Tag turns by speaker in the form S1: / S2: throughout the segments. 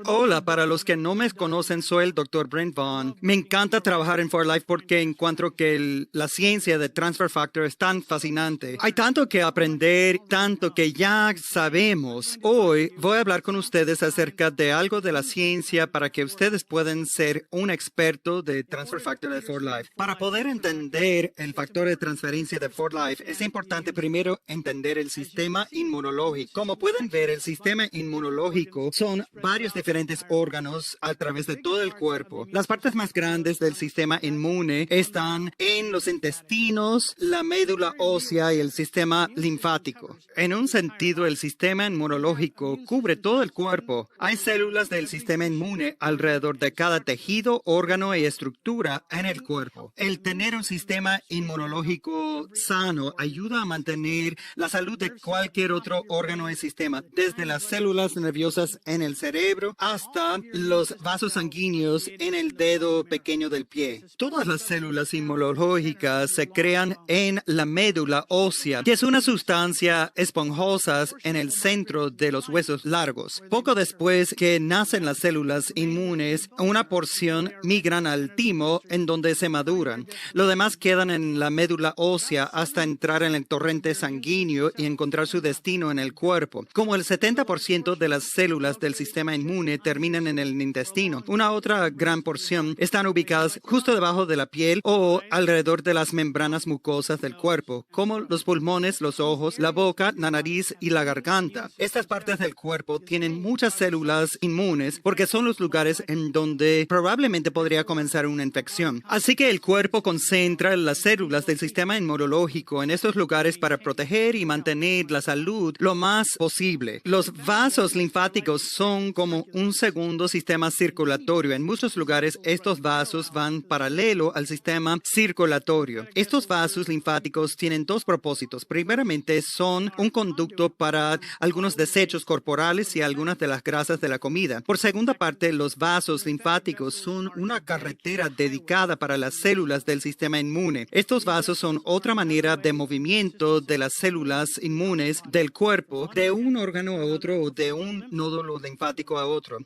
S1: Hola, para los que no me conocen, soy el Dr. Brent Vaughn. Me encanta trabajar en 4Life porque encuentro que la ciencia de Transfer Factor es tan fascinante. Hay tanto que aprender, tanto que ya sabemos. Hoy voy a hablar con ustedes acerca de algo de la ciencia para que ustedes puedan ser un experto de Transfer Factor de 4Life. Para poder entender el factor de transferencia de 4Life, es importante primero entender el sistema inmunológico. Como pueden ver, el sistema inmunológico son varios diferentes órganos a través de todo el cuerpo. Las partes más grandes del sistema inmune están en los intestinos, la médula ósea y el sistema linfático. En un sentido, el sistema inmunológico cubre todo el cuerpo. Hay células del sistema inmune alrededor de cada tejido, órgano y estructura en el cuerpo. El tener un sistema inmunológico sano ayuda a mantener la salud de cualquier otro órgano y sistema, desde las células nerviosas en el cerebro hasta los vasos sanguíneos en el dedo pequeño del pie. Todas las células inmunológicas se crean en la médula ósea, que es una sustancia esponjosa en el centro de los huesos largos. Poco después que nacen las células inmunes, una porción migran al timo en donde se maduran. Lo demás quedan en la médula ósea hasta entrar en el torrente sanguíneo y encontrar su destino en el cuerpo. Como el 70% de las células del sistema inmune terminan en el intestino, una otra gran porción están ubicadas justo debajo de la piel o alrededor de las membranas mucosas del cuerpo, como los pulmones, los ojos, la boca, la nariz y la garganta. Estas partes del cuerpo tienen muchas células inmunes porque son los lugares en donde probablemente podría comenzar una infección. Así que el cuerpo concentra las células del sistema inmunológico en estos lugares para proteger y mantener la salud lo más posible. Los vasos linfáticos son como un segundo sistema circulatorio. En muchos lugares estos vasos van paralelo al sistema circulatorio. Estos vasos linfáticos tienen dos propósitos. Primeramente, son un conducto para algunos desechos corporales y algunas de las grasas de la comida. Por segunda parte, los vasos linfáticos son una carretera dedicada para las células del sistema inmune. Estos vasos son otra manera de movimiento de las células inmunes del cuerpo de un órgano a otro o de un nódulo linfático a otro.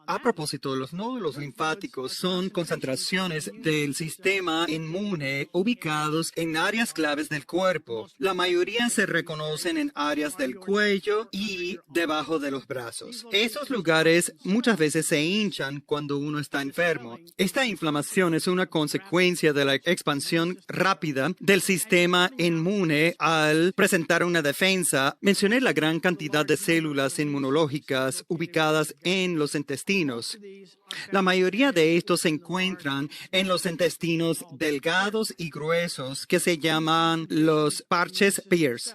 S1: A propósito, los nódulos linfáticos son concentraciones del sistema inmune ubicados en áreas claves del cuerpo. La mayoría se reconocen en áreas del cuello y debajo de los brazos. Esos lugares muchas veces se hinchan cuando uno está enfermo. Esta inflamación es una consecuencia de la expansión rápida del sistema inmune al presentar una defensa. Mencioné la gran cantidad de células inmunológicas ubicadas en los intestinos. La mayoría de estos se encuentran en los intestinos delgados y gruesos que se llaman los parches Pearce.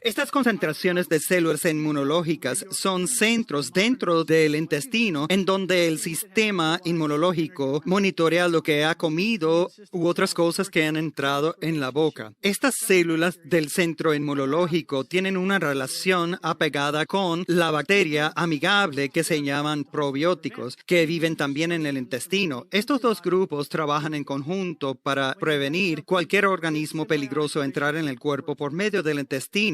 S1: Estas concentraciones de células inmunológicas son centros dentro del intestino en donde el sistema inmunológico monitorea lo que ha comido u otras cosas que han entrado en la boca. Estas células del centro inmunológico tienen una relación apegada con la bacteria amigable que se llaman probióticos, que viven también en el intestino. Estos dos grupos trabajan en conjunto para prevenir cualquier organismo peligroso entrar en el cuerpo por medio del intestino.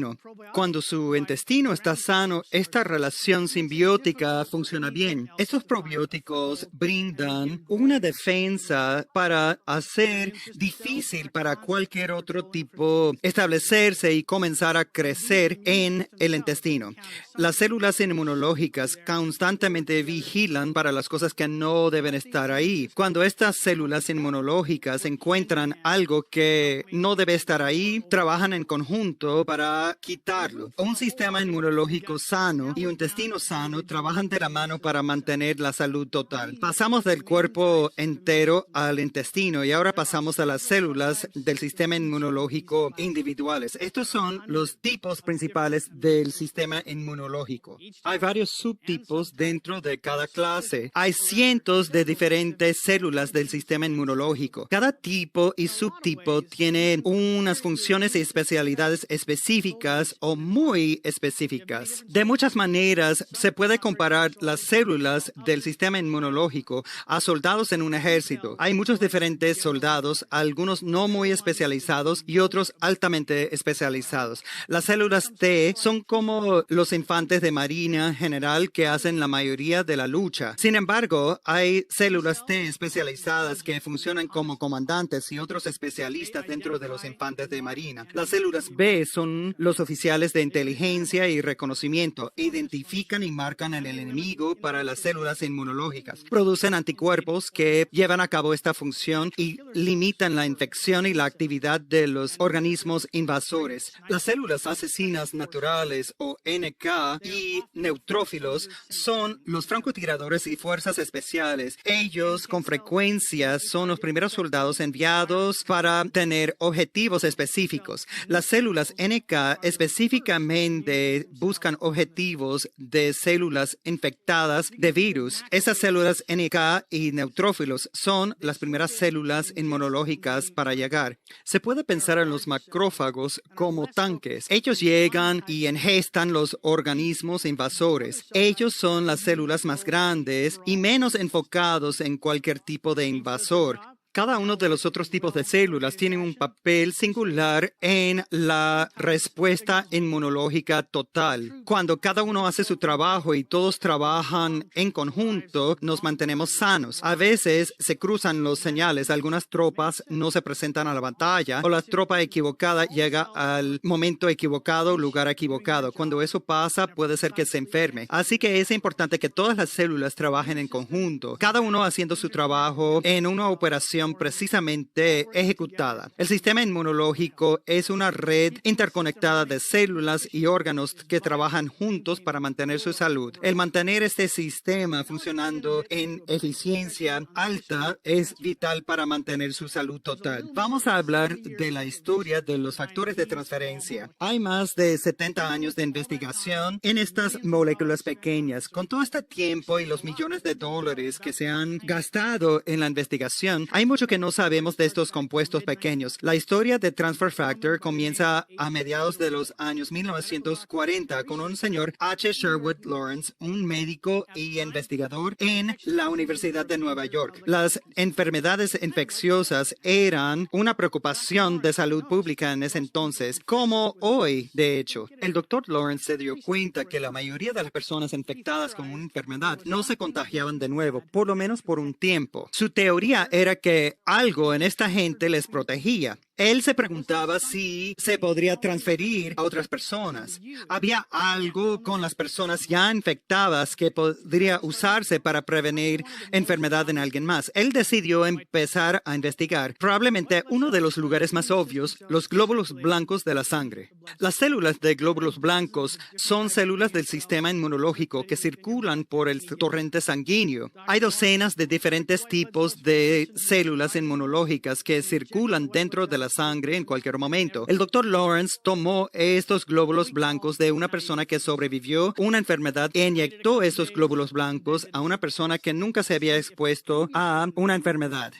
S1: Cuando su intestino está sano, esta relación simbiótica funciona bien. Estos probióticos brindan una defensa para hacer difícil para cualquier otro tipo establecerse y comenzar a crecer en el intestino. Las células inmunológicas constantemente vigilan para las cosas que no deben estar ahí. Cuando estas células inmunológicas encuentran algo que no debe estar ahí, trabajan en conjunto para quitarlo. Un sistema inmunológico sano y un intestino sano trabajan de la mano para mantener la salud total. Pasamos del cuerpo entero al intestino y ahora pasamos a las células del sistema inmunológico individuales. Estos son los tipos principales del sistema inmunológico. Hay varios subtipos dentro de cada clase. Hay cientos de diferentes células del sistema inmunológico. Cada tipo y subtipo tienen unas funciones y especialidades específicas específicas o muy específicas. De muchas maneras, se puede comparar las células del sistema inmunológico a soldados en un ejército. Hay muchos diferentes soldados, algunos no muy especializados y otros altamente especializados. Las células T son como los infantes de marina general que hacen la mayoría de la lucha. Sin embargo, hay células T especializadas que funcionan como comandantes y otros especialistas dentro de los infantes de marina. Las células B son los oficiales de inteligencia y reconocimiento. Identifican y marcan al enemigo para las células inmunológicas. Producen anticuerpos que llevan a cabo esta función y limitan la infección y la actividad de los organismos invasores. Las células asesinas naturales o NK y neutrófilos son los francotiradores y fuerzas especiales. Ellos con frecuencia son los primeros soldados enviados para tener objetivos específicos. Las células NK específicamente buscan objetivos de células infectadas de virus. Esas células NK y neutrófilos son las primeras células inmunológicas para llegar. Se puede pensar en los macrófagos como tanques. Ellos llegan y engestan los organismos invasores. Ellos son las células más grandes y menos enfocados en cualquier tipo de invasor. Cada uno de los otros tipos de células tiene un papel singular en la respuesta inmunológica total. Cuando cada uno hace su trabajo y todos trabajan en conjunto, nos mantenemos sanos. A veces se cruzan los señales. Algunas tropas no se presentan a la batalla o la tropa equivocada llega al momento equivocado, lugar equivocado. Cuando eso pasa, puede ser que se enferme. Así que es importante que todas las células trabajen en conjunto, cada uno haciendo su trabajo en una operación precisamente ejecutada. El sistema inmunológico es una red interconectada de células y órganos que trabajan juntos para mantener su salud. El mantener este sistema funcionando en eficiencia alta es vital para mantener su salud total. Vamos a hablar de la historia de los factores de transferencia. Hay más de 70 años de investigación en estas moléculas pequeñas. Con todo este tiempo y los millones de dólares que se han gastado en la investigación, hay mucho que no sabemos de estos compuestos pequeños. La historia de Transfer Factor comienza a mediados de los años 1940 con un señor H. Sherwood Lawrence, un médico y investigador en la Universidad de Nueva York. Las enfermedades infecciosas eran una preocupación de salud pública en ese entonces, como hoy, de hecho. El doctor Lawrence se dio cuenta que la mayoría de las personas infectadas con una enfermedad no se contagiaban de nuevo, por lo menos por un tiempo. Su teoría era que algo en esta gente les protegía. Él se preguntaba si se podría transferir a otras personas. Había algo con las personas ya infectadas que podría usarse para prevenir enfermedad en alguien más. Él decidió empezar a investigar probablemente uno de los lugares más obvios, los glóbulos blancos de la sangre. Las células de glóbulos blancos son células del sistema inmunológico que circulan por el torrente sanguíneo. Hay docenas de diferentes tipos de células inmunológicas que circulan dentro de la sangre en cualquier momento. El doctor Lawrence tomó estos glóbulos blancos de una persona que sobrevivió una enfermedad e inyectó estos glóbulos blancos a una persona que nunca se había expuesto a una enfermedad.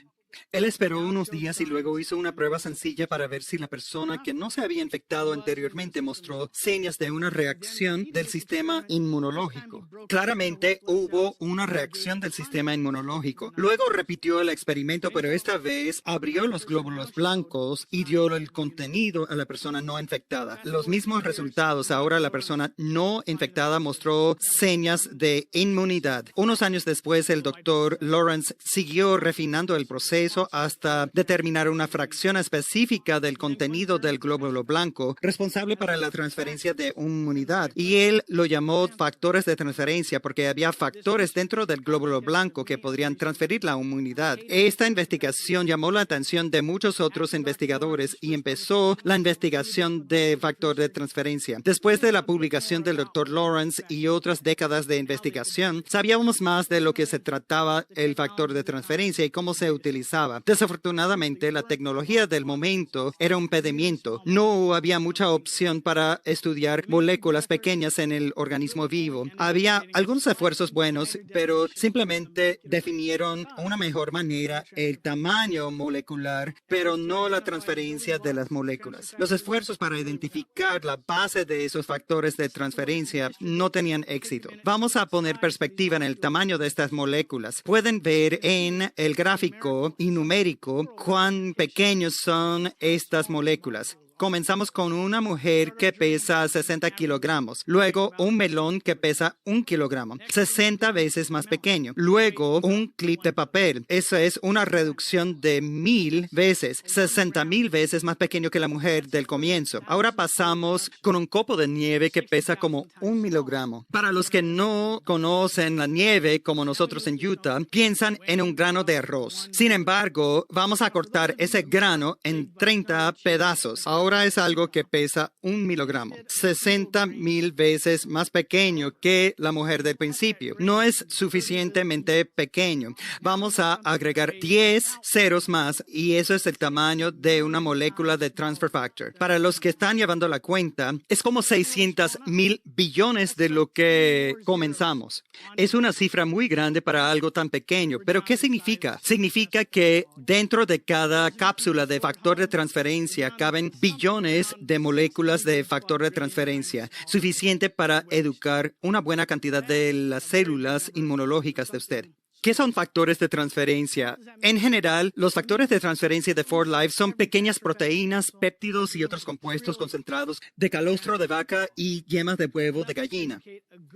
S1: Él esperó unos días y luego hizo una prueba sencilla para ver si la persona que no se había infectado anteriormente mostró señas de una reacción del sistema inmunológico. Claramente hubo una reacción del sistema inmunológico. Luego repitió el experimento, pero esta vez abrió los glóbulos blancos y dio el contenido a la persona no infectada. Los mismos resultados. Ahora la persona no infectada mostró señas de inmunidad. Unos años después, el doctor Lawrence siguió refinando el proceso hasta determinar una fracción específica del contenido del glóbulo blanco responsable para la transferencia de inmunidad. Y él lo llamó factores de transferencia porque había factores dentro del glóbulo blanco que podrían transferir la inmunidad. Esta investigación llamó la atención de muchos otros investigadores y empezó la investigación de factor de transferencia. Después de la publicación del Dr. Lawrence y otras décadas de investigación, sabíamos más de lo que se trataba el factor de transferencia y cómo se utilizaba interesaba. Desafortunadamente, la tecnología del momento era un impedimento. No había mucha opción para estudiar moléculas pequeñas en el organismo vivo. Había algunos esfuerzos buenos, pero simplemente definieron una mejor manera el tamaño molecular, pero no la transferencia de las moléculas. Los esfuerzos para identificar la base de esos factores de transferencia no tenían éxito. Vamos a poner perspectiva en el tamaño de estas moléculas. Pueden ver en el gráfico y numérico cuán pequeños son estas moléculas. Comenzamos con una mujer que pesa 60 kilogramos. Luego, un melón que pesa 1 kilogramo, 60 veces más pequeño. Luego, un clip de papel. Eso es una reducción de 1000 veces, 60,000 veces más pequeño que la mujer del comienzo. Ahora pasamos con un copo de nieve que pesa como 1 milogramo. Para los que no conocen la nieve, como nosotros en Utah, piensan en un grano de arroz. Sin embargo, vamos a cortar ese grano en 30 pedazos. Ahora es algo que pesa 1 milogramo, 60,000 veces más pequeño que la mujer del principio. No es suficientemente pequeño. Vamos a agregar 10 ceros más y eso es el tamaño de una molécula de transfer factor. Para los que están llevando la cuenta, es como 600,000 billones de lo que comenzamos. Es una cifra muy grande para algo tan pequeño, pero ¿qué significa? Significa que dentro de cada cápsula de factor de transferencia caben billones de moléculas de factor de transferencia, suficiente para educar una buena cantidad de las células inmunológicas de usted. ¿Qué son factores de transferencia? En general, los factores de transferencia de 4Life son pequeñas proteínas, péptidos y otros compuestos concentrados de calostro de vaca y yemas de huevo de gallina.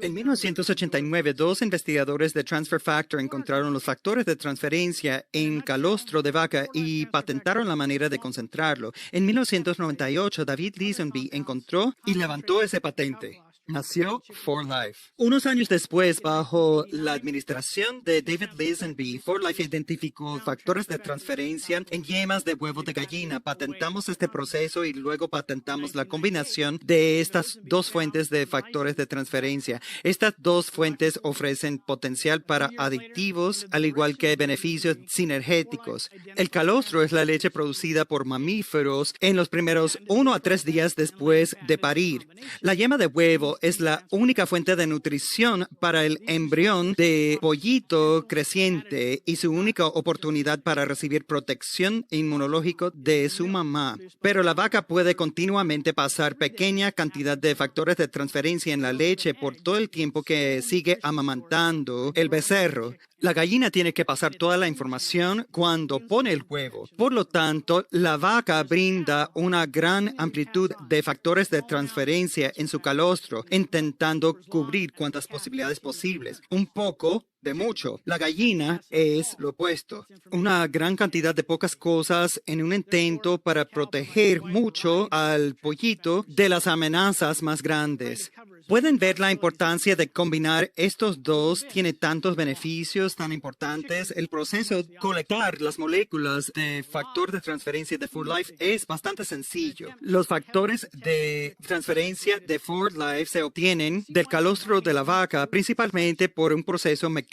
S1: En 1989, dos investigadores de Transfer Factor encontraron los factores de transferencia en calostro de vaca y patentaron la manera de concentrarlo. En 1998, David Lisenby encontró y levantó ese patente. Nació 4Life. Unos años después, bajo la administración de David Lisenby, 4Life identificó factores de transferencia en yemas de huevo de gallina. Patentamos este proceso y luego patentamos la combinación de estas dos fuentes de factores de transferencia. Estas dos fuentes ofrecen potencial para aditivos, al igual que beneficios sinergéticos. El calostro es la leche producida por mamíferos en los primeros 1 a 3 días después de parir. La yema de huevo es la única fuente de nutrición para el embrión de pollito creciente y su única oportunidad para recibir protección inmunológica de su mamá. Pero la vaca puede continuamente pasar pequeña cantidad de factores de transferencia en la leche por todo el tiempo que sigue amamantando el becerro. La gallina tiene que pasar toda la información cuando pone el huevo. Por lo tanto, la vaca brinda una gran amplitud de factores de transferencia en su calostro, intentando cubrir cuantas posibilidades posibles. Un poco de mucho. La gallina es lo opuesto. Una gran cantidad de pocas cosas en un intento para proteger mucho al pollito de las amenazas más grandes. Pueden ver la importancia de combinar estos dos. Tiene tantos beneficios tan importantes. El proceso de colectar las moléculas de factor de transferencia de 4Life es bastante sencillo. Los factores de transferencia de 4Life se obtienen del calostro de la vaca, principalmente por un proceso mecánico.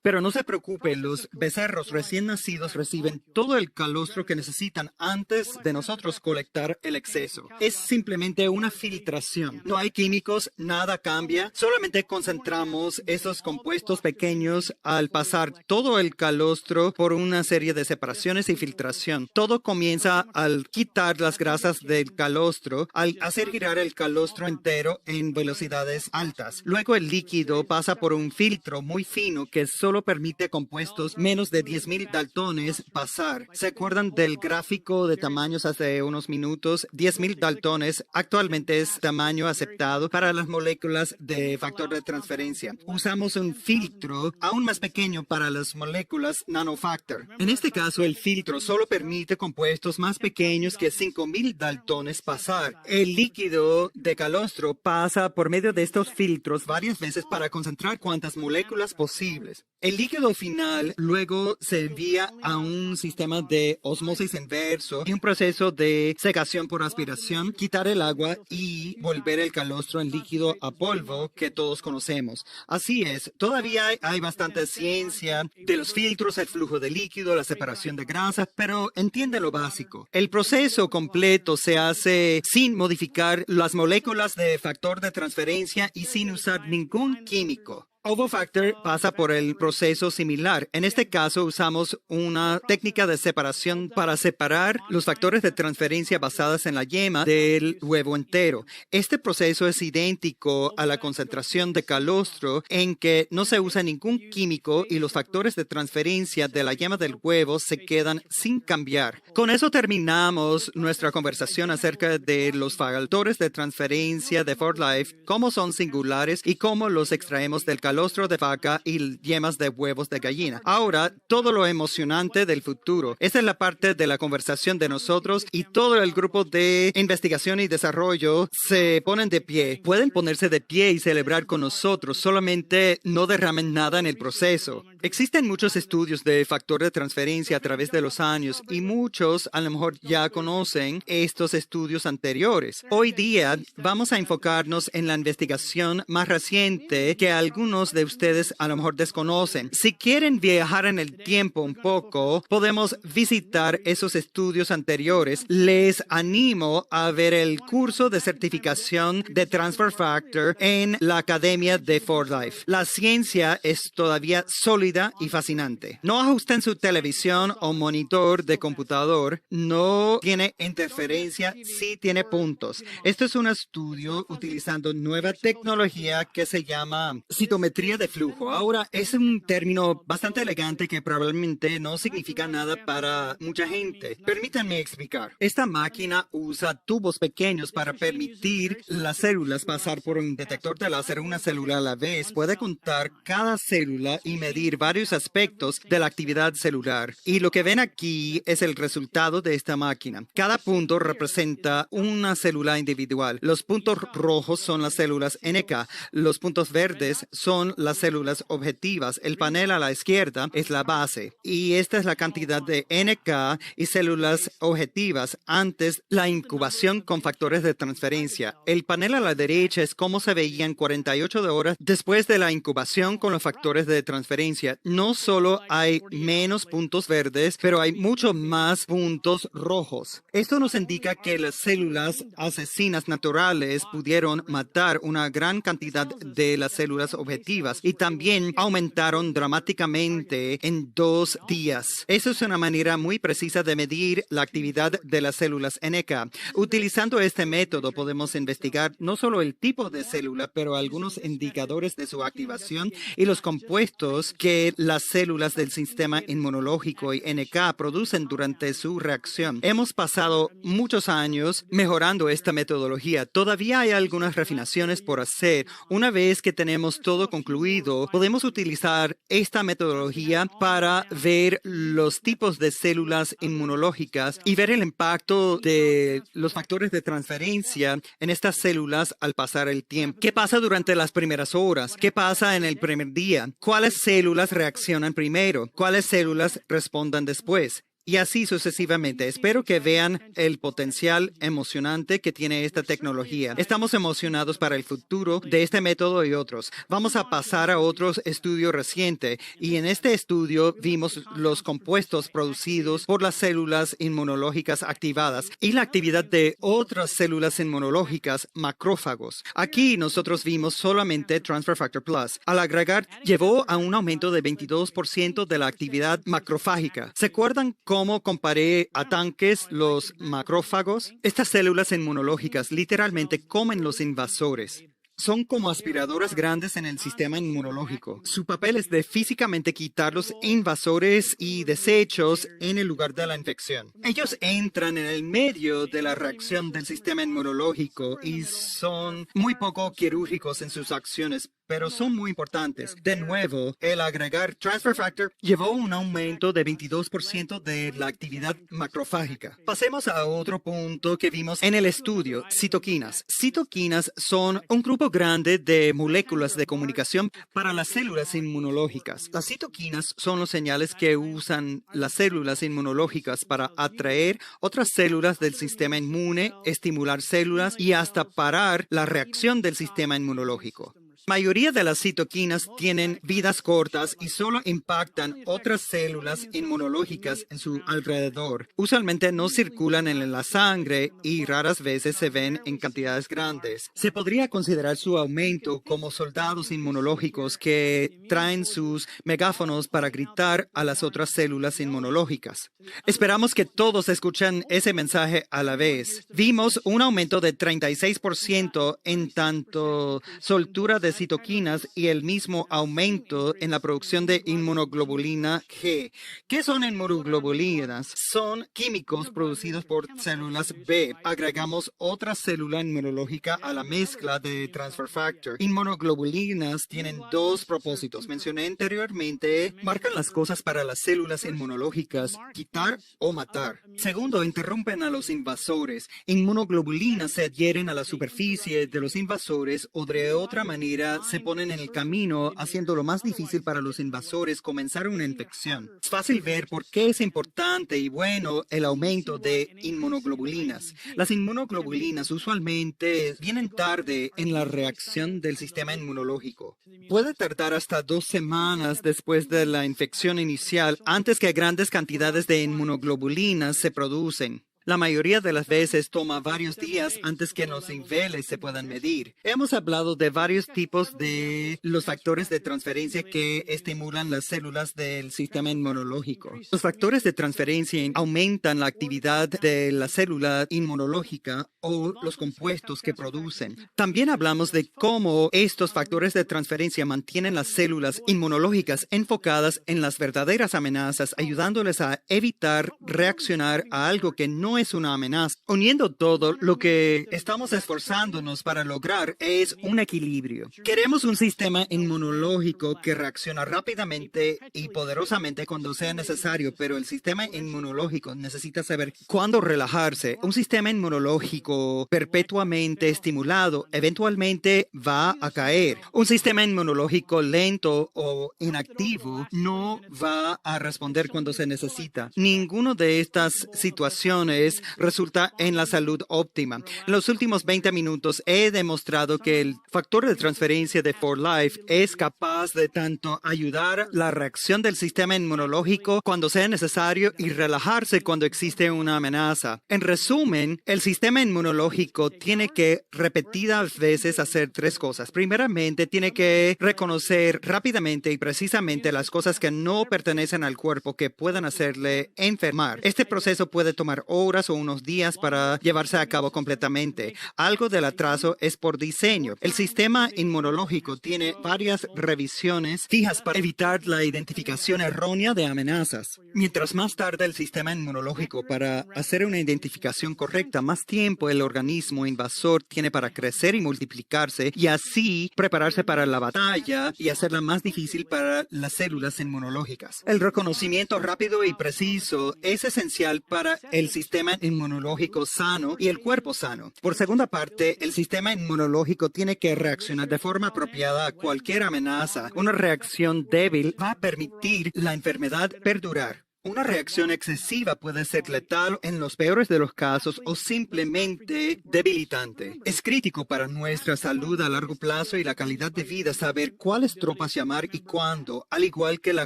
S1: Pero no se preocupe, los becerros recién nacidos reciben todo el calostro que necesitan antes de nosotros colectar el exceso. Es simplemente una filtración. No hay químicos, nada cambia. Solamente concentramos esos compuestos pequeños al pasar todo el calostro por una serie de separaciones y filtración. Todo comienza al quitar las grasas del calostro, al hacer girar el calostro entero en velocidades altas. Luego el líquido pasa por un filtro muy fino que solo permite compuestos menos de 10,000 daltones pasar. ¿Se acuerdan del gráfico de tamaños hace unos minutos? 10,000 daltones actualmente es tamaño aceptado para las moléculas de factor de transferencia. Usamos un filtro aún más pequeño para las moléculas nanofactor. En este caso, el filtro solo permite compuestos más pequeños que 5,000 daltones pasar. El líquido de calostro pasa por medio de estos filtros varias veces para concentrar cuantas moléculas posibles. El líquido final luego se envía a un sistema de osmosis inverso y un proceso de secación por aspiración, quitar el agua y volver el calostro en líquido líquido a polvo que todos conocemos. Así es, todavía hay bastante ciencia de los filtros, el flujo de líquido, la separación de grasas, pero entiende lo básico. El proceso completo se hace sin modificar las moléculas de factor de transferencia y sin usar ningún químico. OvoFactor pasa por el proceso similar. En este caso usamos una técnica de separación para separar los factores de transferencia basadas en la yema del huevo entero. Este proceso es idéntico a la concentración de calostro en que no se usa ningún químico y los factores de transferencia de la yema del huevo se quedan sin cambiar. Con eso terminamos nuestra conversación acerca de los factores de transferencia de For Life, cómo son singulares y cómo los extraemos del calostro de vaca y yemas de huevos de gallina. Ahora, todo lo emocionante del futuro. Esta es la parte de la conversación de nosotros y todo el grupo de investigación y desarrollo se ponen de pie. Pueden ponerse de pie y celebrar con nosotros, solamente no derramen nada en el proceso. Existen muchos estudios de factor de transferencia a través de los años y muchos a lo mejor ya conocen estos estudios anteriores. Hoy día vamos a enfocarnos en la investigación más reciente que algunos de ustedes a lo mejor desconocen. Si quieren viajar en el tiempo un poco, podemos visitar esos estudios anteriores. Les animo a ver el curso de certificación de Transfer Factor en la Academia de For Life. La ciencia es todavía sólida y fascinante. No ajusten su televisión o monitor de computador. No tiene interferencia, sí tiene puntos. Esto es un estudio utilizando nueva tecnología que se llama citometría de flujo. Ahora, es un término bastante elegante que probablemente no significa nada para mucha gente. Permítanme explicar. Esta máquina usa tubos pequeños para permitir las células pasar por un detector de láser una célula a la vez. Puede contar cada célula y medir varios aspectos de la actividad celular. Y lo que ven aquí es el resultado de esta máquina. Cada punto representa una célula individual. Los puntos rojos son las células NK. Los puntos verdes son las células objetivas. El panel a la izquierda es la base. Y esta es la cantidad de NK y células objetivas antes la incubación con factores de transferencia. El panel a la derecha es cómo se veían 48 horas después de la incubación con los factores de transferencia. No solo hay menos puntos verdes, pero hay mucho más puntos rojos. Esto nos indica que las células asesinas naturales pudieron matar una gran cantidad de las células objetivas y también aumentaron dramáticamente en 2 días. Eso es una manera muy precisa de medir la actividad de las células NK. Utilizando este método podemos investigar no solo el tipo de célula, pero algunos indicadores de su activación y los compuestos que las células del sistema inmunológico y NK producen durante su reacción. Hemos pasado muchos años mejorando esta metodología. Todavía hay algunas refinaciones por hacer. Una vez que tenemos todo concluido, podemos utilizar esta metodología para ver los tipos de células inmunológicas y ver el impacto de los factores de transferencia en estas células al pasar el tiempo. ¿Qué pasa durante las primeras horas? ¿Qué pasa en el primer día? ¿Cuáles células reaccionan primero? ¿Cuáles células respondan después? Y así sucesivamente. Espero que vean el potencial emocionante que tiene esta tecnología. Estamos emocionados para el futuro de este método y otros. Vamos a pasar a otro estudio reciente y en este estudio vimos los compuestos producidos por las células inmunológicas activadas y la actividad de otras células inmunológicas macrófagos. Aquí nosotros vimos solamente Transfer Factor Plus. Al agregar, llevó a un aumento de 22% de la actividad macrofágica. ¿Se acuerdan cómo comparé a tanques los macrófagos? Estas células inmunológicas literalmente comen los invasores. Son como aspiradoras grandes en el sistema inmunológico. Su papel es de físicamente quitar los invasores y desechos en el lugar de la infección. Ellos entran en el medio de la reacción del sistema inmunológico y son muy poco quirúrgicos en sus acciones. pero son muy importantes. De nuevo, el agregar transfer factor llevó a un aumento de 22% de la actividad macrofágica. Pasemos a otro punto que vimos en el estudio, citoquinas. Citoquinas son un grupo grande de moléculas de comunicación para las células inmunológicas. Las citoquinas son los señales que usan las células inmunológicas para atraer otras células del sistema inmune, estimular células y hasta parar la reacción del sistema inmunológico. La mayoría de las citoquinas tienen vidas cortas y solo impactan otras células inmunológicas en su alrededor. Usualmente no circulan en la sangre y raras veces se ven en cantidades grandes. Se podría considerar su aumento como soldados inmunológicos que traen sus megáfonos para gritar a las otras células inmunológicas. Esperamos que todos escuchen ese mensaje a la vez. Vimos un aumento de 36% en tanto soltura de citoquinas y el mismo aumento en la producción de inmunoglobulina G. ¿Qué son inmunoglobulinas? Son químicos producidos por células B. Agregamos otra célula inmunológica a la mezcla de transfer factor. Inmunoglobulinas tienen dos propósitos. Mencioné anteriormente, marcan las cosas para las células inmunológicas, quitar o matar. Segundo, interrumpen a los invasores. Inmunoglobulinas se adhieren a la superficie de los invasores o de otra manera se ponen en el camino, haciéndolo más difícil para los invasores comenzar una infección. Es fácil ver por qué es importante y bueno el aumento de inmunoglobulinas. Las inmunoglobulinas usualmente vienen tarde en la reacción del sistema inmunológico. Puede tardar hasta 2 semanas después de la infección inicial antes que grandes cantidades de inmunoglobulinas se producen. La mayoría de las veces toma varios días antes que los niveles se puedan medir. Hemos hablado de varios tipos de los factores de transferencia que estimulan las células del sistema inmunológico. Los factores de transferencia aumentan la actividad de la célula inmunológica o los compuestos que producen. También hablamos de cómo estos factores de transferencia mantienen las células inmunológicas enfocadas en las verdaderas amenazas, ayudándoles a evitar reaccionar a algo que no es una amenaza. Uniendo todo, lo que estamos esforzándonos para lograr es un equilibrio. Queremos un sistema inmunológico que reacciona rápidamente y poderosamente cuando sea necesario, pero el sistema inmunológico necesita saber cuándo relajarse. Un sistema inmunológico perpetuamente estimulado eventualmente va a caer. Un sistema inmunológico lento o inactivo no va a responder cuando se necesita. Ninguno de estas situaciones resulta en la salud óptima. En los últimos 20 minutos he demostrado que el factor de transferencia de 4Life es capaz de tanto ayudar la reacción del sistema inmunológico cuando sea necesario y relajarse cuando existe una amenaza. En resumen, el sistema inmunológico tiene que repetidas veces hacer 3 cosas. Primeramente, tiene que reconocer rápidamente y precisamente las cosas que no pertenecen al cuerpo que puedan hacerle enfermar. Este proceso puede tomar horas o unos días para llevarse a cabo completamente. Algo del atraso es por diseño. El sistema inmunológico tiene varias revisiones fijas para evitar la identificación errónea de amenazas. Mientras más tarde el sistema inmunológico para hacer una identificación correcta, más tiempo el organismo invasor tiene para crecer y multiplicarse y así prepararse para la batalla y hacerla más difícil para las células inmunológicas. El reconocimiento rápido y preciso es esencial para el sistema inmunológico sano y el cuerpo sano. Por segunda parte, el sistema inmunológico tiene que reaccionar de forma apropiada a cualquier amenaza. Una reacción débil va a permitir la enfermedad perdurar. Una reacción excesiva puede ser letal en los peores de los casos o simplemente debilitante. Es crítico para nuestra salud a largo plazo y la calidad de vida saber cuáles tropas llamar y cuándo, al igual que la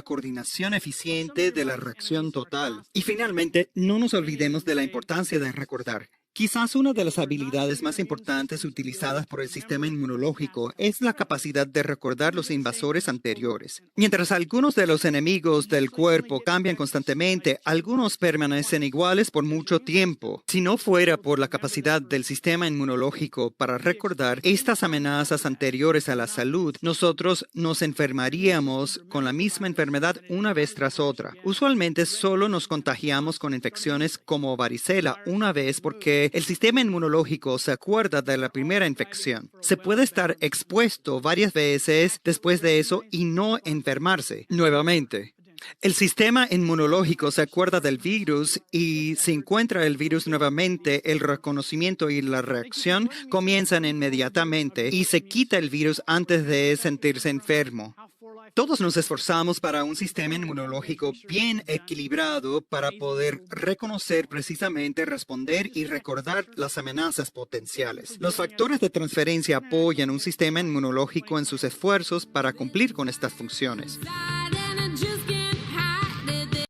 S1: coordinación eficiente de la reacción total. Y finalmente, no nos olvidemos de la importancia de recordar. Quizás una de las habilidades más importantes utilizadas por el sistema inmunológico es la capacidad de recordar los invasores anteriores. Mientras algunos de los enemigos del cuerpo cambian constantemente, algunos permanecen iguales por mucho tiempo. Si no fuera por la capacidad del sistema inmunológico para recordar estas amenazas anteriores a la salud, nosotros nos enfermaríamos con la misma enfermedad una vez tras otra. Usualmente solo nos contagiamos con infecciones como varicela una vez porque que el sistema inmunológico se acuerda de la primera infección. Se puede estar expuesto varias veces después de eso y no enfermarse nuevamente. El sistema inmunológico se acuerda del virus y si encuentra el virus nuevamente, el reconocimiento y la reacción comienzan inmediatamente y se quita el virus antes de sentirse enfermo. Todos nos esforzamos para un sistema inmunológico bien equilibrado para poder reconocer precisamente, responder y recordar las amenazas potenciales. Los factores de transferencia apoyan un sistema inmunológico en sus esfuerzos para cumplir con estas funciones.